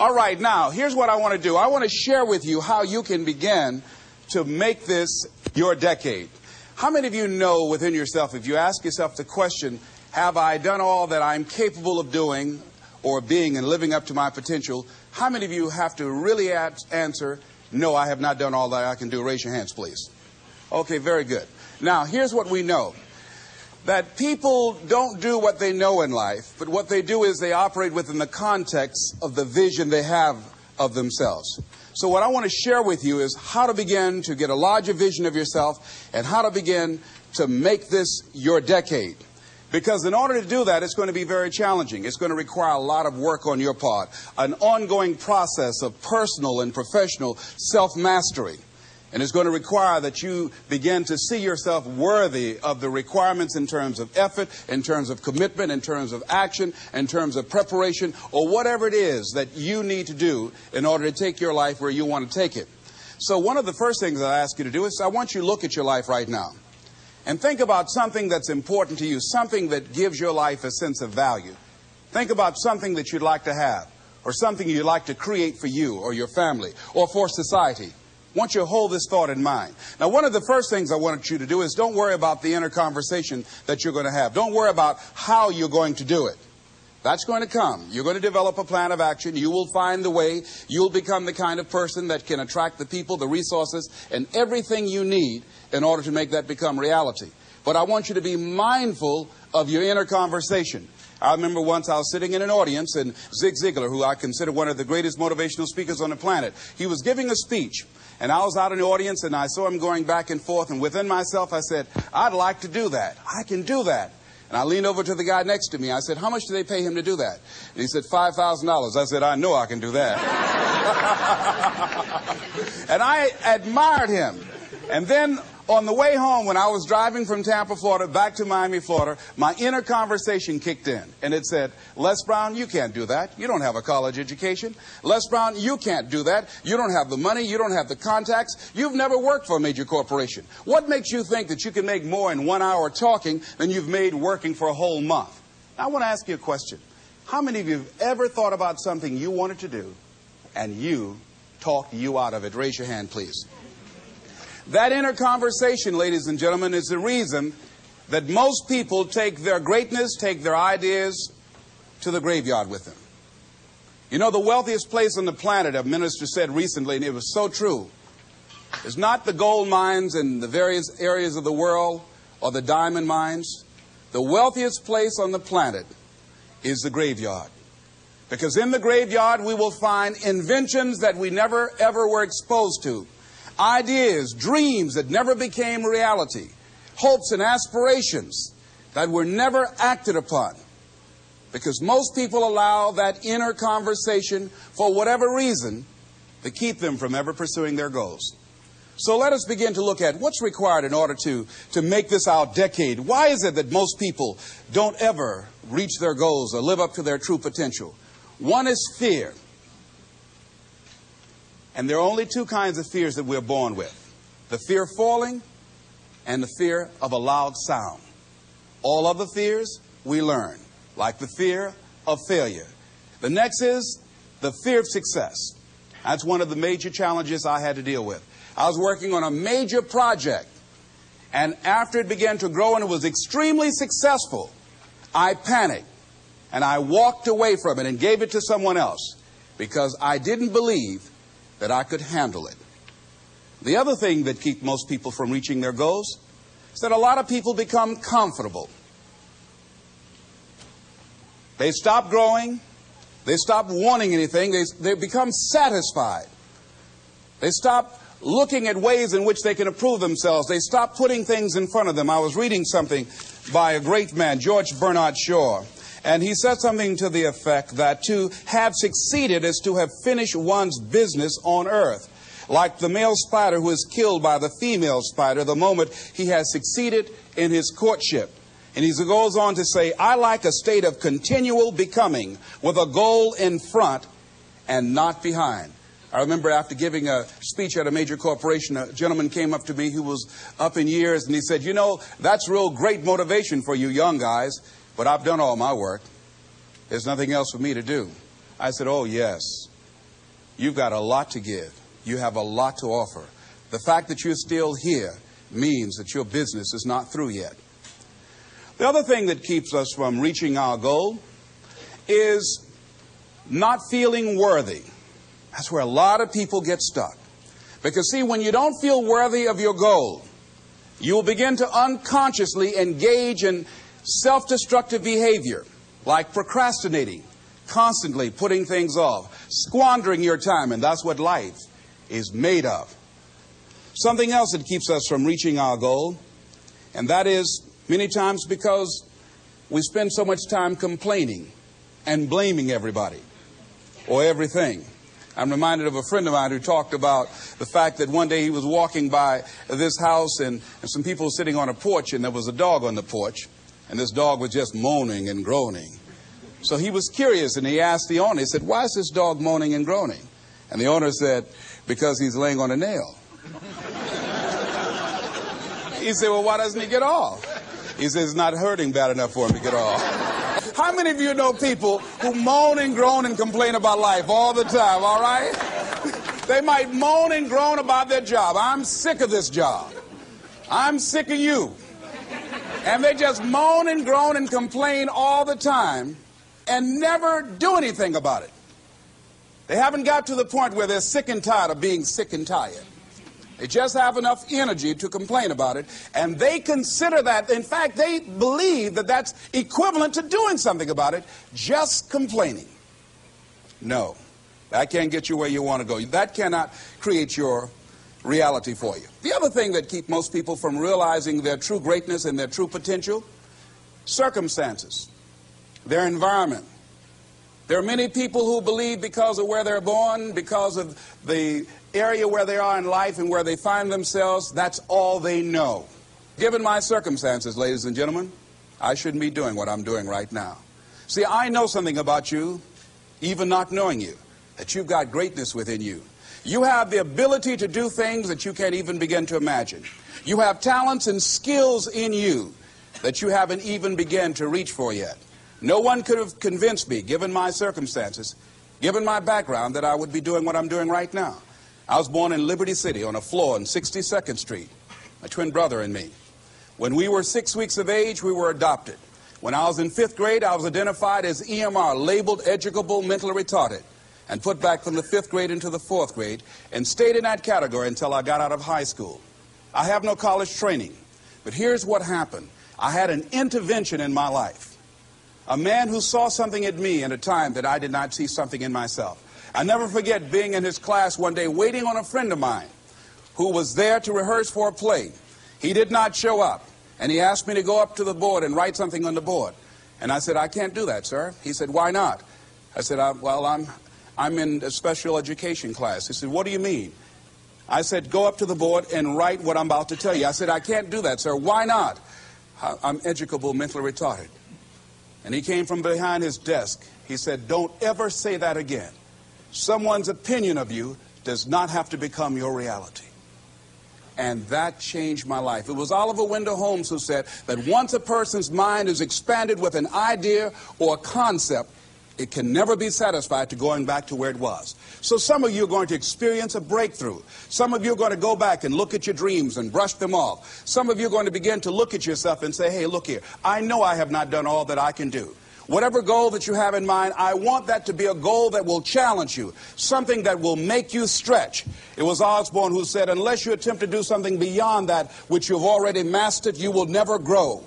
All right, now, here's what I want to do. I want to share with you how you can begin to make this your decade. How many of you know within yourself, if you ask yourself the question, have I done all that I'm capable of doing or being and living up to my potential, how many of you have to really answer, no, I have not done all that I can do? Raise your hands, please. Okay, very good. Now, here's what we know. That people don't do what they know in life, but what they do is they operate within the context of the vision they have of themselves. So what I want to share with you is how to begin to get a larger vision of yourself and how to begin to make this your decade. Because in order to do that, it's going to be very challenging. It's going to require a lot of work on your part, an ongoing process of personal and professional self-mastery. And it's going to require that you begin to see yourself worthy of the requirements in terms of effort, in terms of commitment, in terms of action, in terms of preparation, or whatever it is that you need to do in order to take your life where you want to take it. So one of the first things I ask you to do is I want you to look at your life right now and think about something that's important to you, something that gives your life a sense of value. Think about something that you'd like to have or something you'd like to create for you or your family or for society. I want you to hold this thought in mind. Now, one of the first things I want you to do is don't worry about the inner conversation that you're going to have. Don't worry about how you're going to do it. That's going to come. You're going to develop a plan of action. You will find the way. You'll become the kind of person that can attract the people, the resources, and everything you need in order to make that become reality. But I want you to be mindful of your inner conversation. I remember once I was sitting in an audience, and Zig Ziglar, who I consider one of the greatest motivational speakers on the planet, he was giving a speech. And I was out in the audience, and I saw him going back and forth. And within myself, I said, I'd like to do that. I can do that. And I leaned over to the guy next to me. I said, how much do they pay him to do that? And he said, $5,000. I said, I know I can do that. And I admired him. And then on the way home, when I was driving from Tampa, Florida, back to Miami, Florida, my inner conversation kicked in. And it said, Les Brown, you can't do that. You don't have a college education. Les Brown, you can't do that. You don't have the money. You don't have the contacts. You've never worked for a major corporation. What makes you think that you can make more in 1 hour talking than you've made working for a whole month? Now, I want to ask you a question. How many of you have ever thought about something you wanted to do and you talked you out of it? Raise your hand, please. That inner conversation, ladies and gentlemen, is the reason that most people take their greatness, take their ideas to the graveyard with them. You know, the wealthiest place on the planet, a minister said recently, and it was so true, is not the gold mines in the various areas of the world or the diamond mines. The wealthiest place on the planet is the graveyard. Because in the graveyard we will find inventions that we never ever were exposed to. Ideas, dreams that never became reality, hopes and aspirations that were never acted upon. Because most people allow that inner conversation, for whatever reason, to keep them from ever pursuing their goals. So let us begin to look at what's required in order to make this our decade. Why is it that most people don't ever reach their goals or live up to their true potential? One is fear. And there are only two kinds of fears that we're born with. The fear of falling and the fear of a loud sound. All other fears we learn, like the fear of failure. The next is the fear of success. That's one of the major challenges I had to deal with. I was working on a major project, and after it began to grow and it was extremely successful, I panicked and I walked away from it and gave it to someone else because I didn't believe that I could handle it. The other thing that keeps most people from reaching their goals is that a lot of people become comfortable. They stop growing. They stop wanting anything. They become satisfied. They stop looking at ways in which they can improve themselves. They stop putting things in front of them. I was reading something by a great man, George Bernard Shaw. And he said something to the effect that to have succeeded is to have finished one's business on earth. Like the male spider who is killed by the female spider the moment he has succeeded in his courtship. And he goes on to say, I like a state of continual becoming with a goal in front and not behind. I remember after giving a speech at a major corporation, a gentleman came up to me who was up in years, and he said, you know, that's real great motivation for you young guys. But I've done all my work. There's nothing else for me to do. I said, oh, yes. You've got a lot to give. You have a lot to offer. The fact that you're still here means that your business is not through yet. The other thing that keeps us from reaching our goal is not feeling worthy. That's where a lot of people get stuck. Because see, when you don't feel worthy of your goal, you will begin to unconsciously engage in self-destructive behavior, like procrastinating, constantly putting things off, squandering your time, and that's what life is made of. Something else that keeps us from reaching our goal, and that is many times because we spend so much time complaining and blaming everybody or everything. I'm reminded of a friend of mine who talked about the fact that one day he was walking by this house and some people were sitting on a porch, and there was a dog on the porch, and this dog was just moaning and groaning. So he was curious, and he asked the owner, he said, "Why is this dog moaning and groaning?" And the owner said, "Because he's laying on a nail." He said, "Well, why doesn't he get off?" He says, "It's not hurting bad enough for him to get off." How many of you know people who moan and groan and complain about life all the time, all right? They might moan and groan about their job. "I'm sick of this job. I'm sick of you." And they just moan and groan and complain all the time and never do anything about it. They haven't got to the point where they're sick and tired of being sick and tired. They just have enough energy to complain about it, and they consider that, in fact, they believe that that's equivalent to doing something about it, just complaining. No, that can't get you where you want to go. That cannot create your reality for you. The other thing that keeps most people from realizing their true greatness and their true potential, circumstances, their environment. There are many people who believe because of where they're born, because of the area where they are in life and where they find themselves, that's all they know. Given my circumstances, ladies and gentlemen, I shouldn't be doing what I'm doing right now. See, I know something about you, even not knowing you, that you've got greatness within you. You have the ability to do things that you can't even begin to imagine. You have talents and skills in you that you haven't even begun to reach for yet. No one could have convinced me, given my circumstances, given my background, that I would be doing what I'm doing right now. I was born in Liberty City on a floor on 62nd Street, my twin brother and me. When we were 6 weeks of age, we were adopted. When I was in 5th grade, I was identified as EMR, labeled educable mentally retarded, and put back from the 5th grade into the 4th grade, and stayed in that category until I got out of high school. I have no college training, but here's what happened. I had an intervention in my life. A man who saw something in me at a time that I did not see something in myself. I never forget being in his class one day waiting on a friend of mine who was there to rehearse for a play. He did not show up, and he asked me to go up to the board and write something on the board. And I said, "I can't do that, sir." He said, "Why not?" I said, I'm in a special education class." He said, "What do you mean?" I said, "Go up to the board and write what I'm about to tell you." I said, "I can't do that, sir." "Why not?" "I'm educable mentally retarded." And he came from behind his desk. He said, "Don't ever say that again. Someone's opinion of you does not have to become your reality." And that changed my life. It was Oliver Wendell Holmes who said that once a person's mind is expanded with an idea or a concept, it can never be satisfied to going back to where it was. So some of you are going to experience a breakthrough. Some of you are going to go back and look at your dreams and brush them off. Some of you are going to begin to look at yourself and say, "Hey, look here, I know I have not done all that I can do." Whatever goal that you have in mind, I want that to be a goal that will challenge you, something that will make you stretch. It was Osborne who said, unless you attempt to do something beyond that which you've already mastered, you will never grow.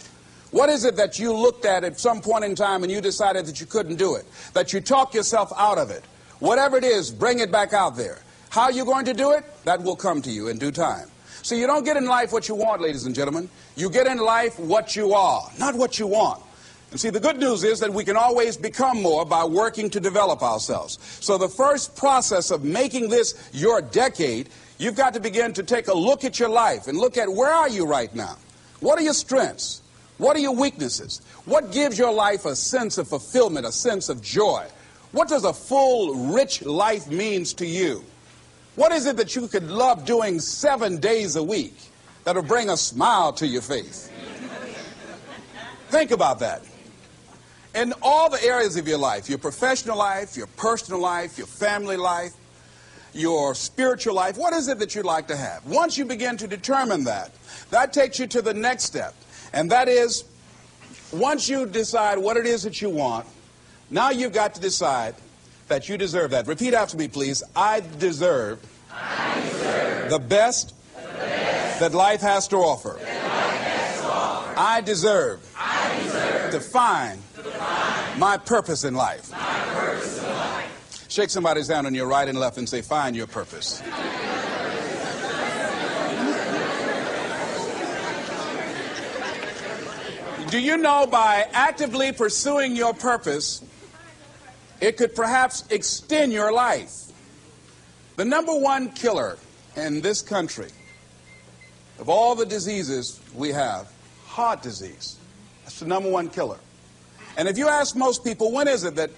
What is it that you looked at some point in time and you decided that you couldn't do it, that you talk yourself out of it? Whatever it is, bring it back out there. How are you going to do it? That will come to you in due time. So you don't get in life what you want, ladies and gentlemen. You get in life what you are, not what you want. And see, the good news is that we can always become more by working to develop ourselves. So the first process of making this your decade, you've got to begin to take a look at your life and look at where are you right now? What are your strengths? What are your weaknesses? What gives your life a sense of fulfillment, a sense of joy? What does a full, rich life means to you? What is it that you could love doing 7 days a week that'll bring a smile to your face? Think about that. In all the areas of your life, your professional life, your personal life, your family life, your spiritual life? What is it that you'd like to have? Once you begin to determine that, that takes you to the next step. And that is, once you decide what it is that you want, now you've got to decide that you deserve that. Repeat after me, please. I deserve the best that life has to offer. I deserve to find my purpose in life. Shake somebody's hand on your right and left and say, find your purpose. Do you know by actively pursuing your purpose, it could perhaps extend your life? The number one killer in this country of all the diseases we have, heart disease. That's the number one killer. And if you ask most people, when is it that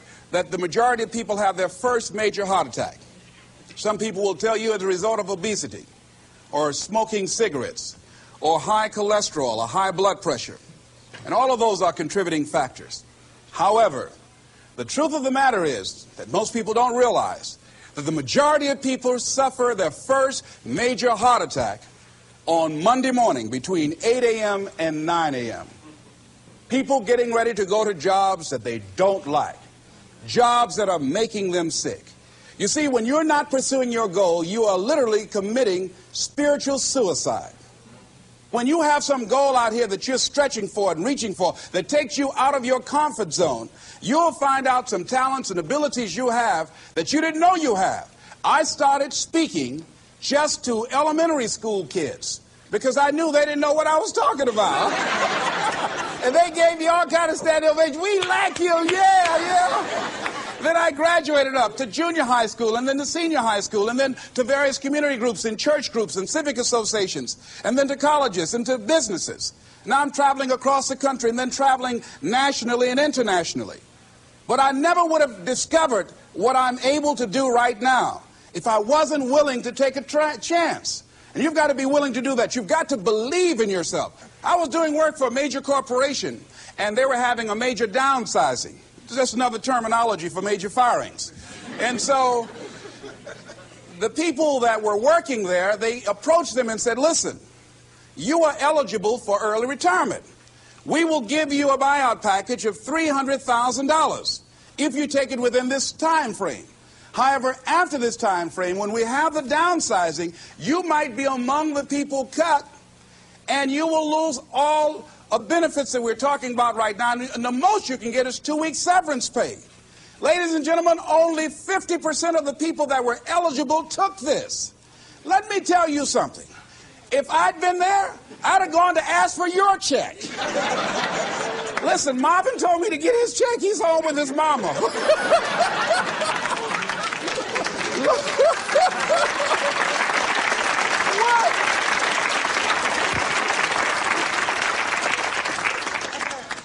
the majority of people have their first major heart attack? Some people will tell you as a result of obesity, or smoking cigarettes, or high cholesterol, or high blood pressure. And all of those are contributing factors. However, the truth of the matter is that most people don't realize that the majority of people suffer their first major heart attack on Monday morning between 8 a.m. and 9 a.m. People getting ready to go to jobs that they don't like, jobs that are making them sick. You see, when you're not pursuing your goal, you are literally committing spiritual suicide. When you have some goal out here that you're stretching for and reaching for that takes you out of your comfort zone, you'll find out some talents and abilities you have that you didn't know you have. I started speaking just to elementary school kids because I knew they didn't know what I was talking about. And they gave me all kind of standing ovation. We like you, yeah. Then I graduated up to junior high school and then to senior high school and then to various community groups and church groups and civic associations and then to colleges and to businesses. Now I'm traveling across the country and then traveling nationally and internationally. But I never would have discovered what I'm able to do right now if I wasn't willing to take a chance. And you've got to be willing to do that. You've got to believe in yourself. I was doing work for a major corporation and they were having a major downsizing. It's just another terminology for major firings. And so the people that were working there, they approached them and said, listen, you are eligible for early retirement. We will give you a buyout package of $300,000 if you take it within this time frame. However, after this time frame, when we have the downsizing, you might be among the people cut and you will lose all benefits that we're talking about right now, and the most you can get is 2 weeks severance pay. Ladies and gentlemen, only 50% of the people that were eligible took this. Let me tell you something. If I'd been there, I'd have gone to ask for your check. Listen, Marvin told me to get his check. He's home with his mama. What?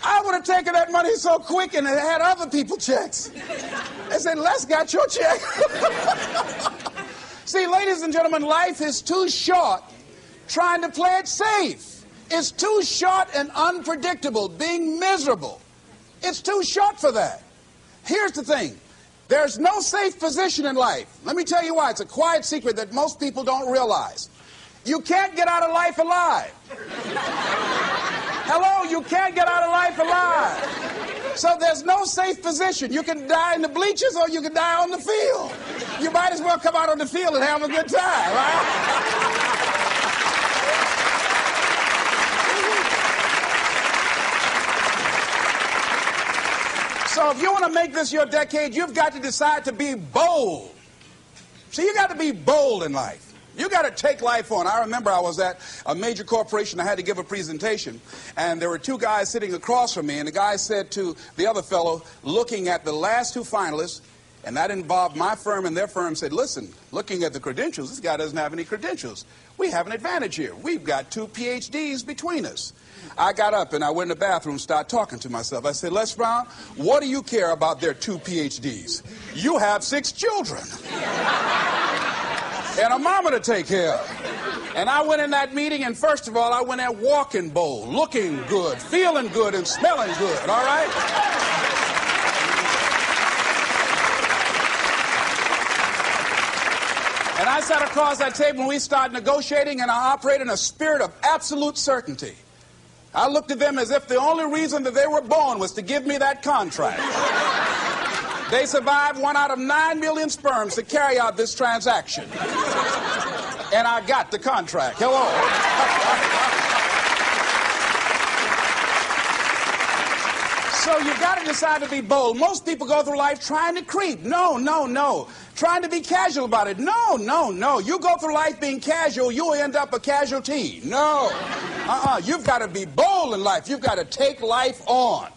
I would have taken that money so quick and had other people checks. They said, Les got your check. See, ladies and gentlemen, life is too short trying to play it safe. It's too short and unpredictable, being miserable. It's too short for that. Here's the thing. There's no safe position in life. Let me tell you why. It's a quiet secret that most people don't realize. You can't get out of life alive. Hello, you can't get out of life alive. So there's no safe position. You can die in the bleachers or you can die on the field. You might as well come out on the field and have a good time, right? So if you want to make this your decade, you've got to decide to be bold. See, you got to be bold in life. You got to take life on. I remember I was at a major corporation. I had to give a presentation, and there were two guys sitting across from me, and the guy said to the other fellow, looking at the last two finalists, and that involved my firm and their firm, said, listen, looking at the credentials, this guy doesn't have any credentials. We have an advantage here. We've got 2 PhDs between us. I got up and I went in the bathroom and started talking to myself. I said, Les Brown, what do you care about their 2 PhDs? You have 6 children. And a mama to take care of. And I went in that meeting, and first of all, I went there walking bold, looking good, feeling good, and smelling good, all right? sat across that table and we started negotiating, and I operated in a spirit of absolute certainty. I looked at them as if the only reason that they were born was to give me that contract. They survived 1 out of 9 million sperms to carry out this transaction. And I got the contract. Hello. So you've got to decide to be bold. Most people go through life trying to creep. No, no, no. Trying to be casual about it. No, no, no. You go through life being casual, you'll end up a casualty. No. You've got to be bold in life. You've got to take life on.